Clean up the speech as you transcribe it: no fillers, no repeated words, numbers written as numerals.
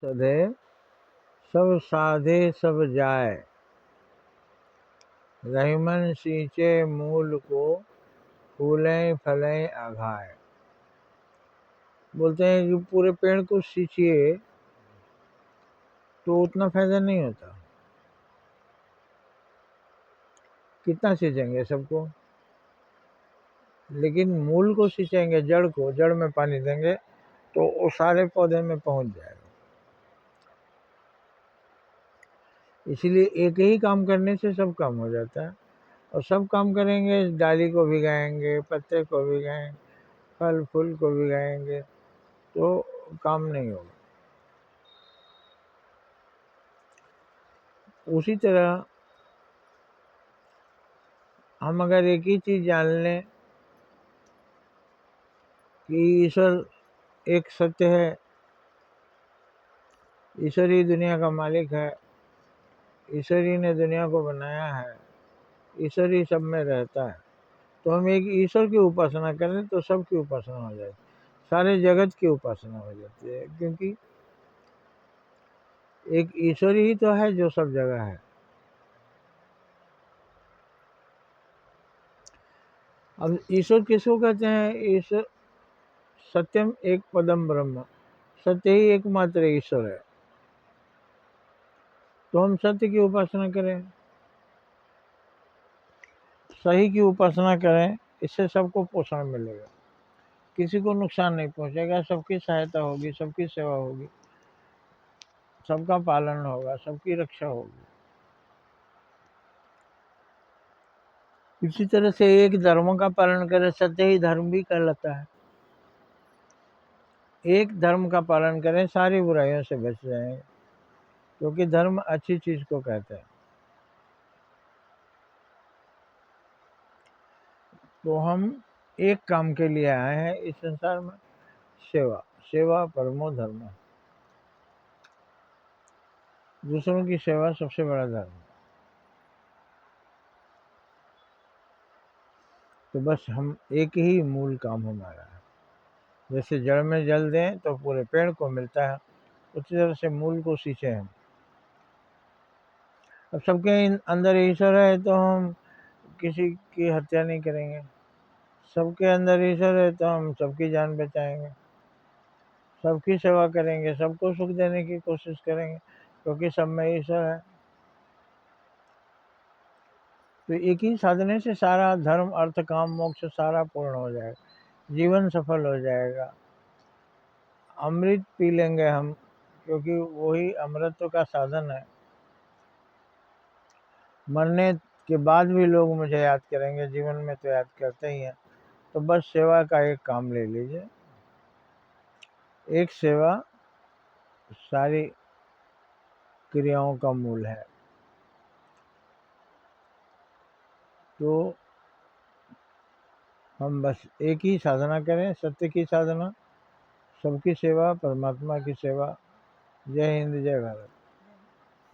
सधे सब साधे सब जाए, रहीमन सींचे मूल को, फूलें फलें आघाए। बोलते हैं कि पूरे पेड़ को सींचिए तो उतना फायदा नहीं होता। कितना सींचेंगे सबको, लेकिन मूल को सींचेंगे, जड़ को, जड़ में पानी देंगे तो वो सारे पौधे में पहुंच जाएगा। इसलिए एक ही काम करने से सब काम हो जाता है। और सब काम करेंगे, डाली को भिगाएंगे, पत्ते को भिगाएंगे, फल फूल को भिगाएंगे तो काम नहीं होगा। उसी तरह हम अगर एक ही चीज जान लें कि ईश्वर एक सत्य है, ईश्वर ही दुनिया का मालिक है, ईश्वर ही ने दुनिया को बनाया है, ईश्वर ही सब में रहता है, तो हम एक ईश्वर की उपासना करें तो सबकी उपासना हो जाती, सारे जगत की उपासना हो जाती है। क्योंकि एक ईश्वर ही तो है जो सब जगह है। अब ईश्वर किसको कहते हैं? ईश्वर सत्यम एक पदम ब्रह्म, सत्य ही एकमात्र ईश्वर है। तो हम सत्य की उपासना करें, सही की उपासना करें, इससे सबको पोषण मिलेगा, किसी को नुकसान नहीं पहुंचेगा, सबकी सहायता होगी, सबकी सेवा होगी, सबका पालन होगा, सबकी रक्षा होगी। इसी तरह से एक धर्म का पालन करें, सत्य ही धर्म भी कहलाता है। एक धर्म का पालन करें, सारी बुराइयों से बच जाएंगे, क्योंकि धर्म अच्छी चीज को कहते हैं। तो हम एक काम के लिए आए हैं इस संसार में, सेवा। सेवा परमो धर्म, दूसरों की सेवा सबसे बड़ा धर्म। तो बस हम एक ही मूल काम हमारा है। जैसे जड़ में जल दें तो पूरे पेड़ को मिलता है, उसी तरह से मूल को सींचे हम। अब सबके अंदर ईश्वर है तो हम किसी की हत्या नहीं करेंगे, सबके अंदर ईश्वर है तो हम सबकी जान बचाएंगे, सबकी सेवा करेंगे, सबको सुख देने की कोशिश करेंगे, क्योंकि सब में ईश्वर है। तो एक ही साधने से सारा धर्म अर्थ काम मोक्ष सारा पूर्ण हो जाएगा, जीवन सफल हो जाएगा। अमृत पी लेंगे हम, क्योंकि वही अमृत का साधन है। मरने के बाद भी लोग मुझे याद करेंगे, जीवन में तो याद करते ही हैं। तो बस सेवा का एक काम ले लीजिए, एक सेवा सारी क्रियाओं का मूल है। तो हम बस एक ही साधना करें, सत्य की साधना, सबकी सेवा, परमात्मा की सेवा। जय हिंद, जय भारत।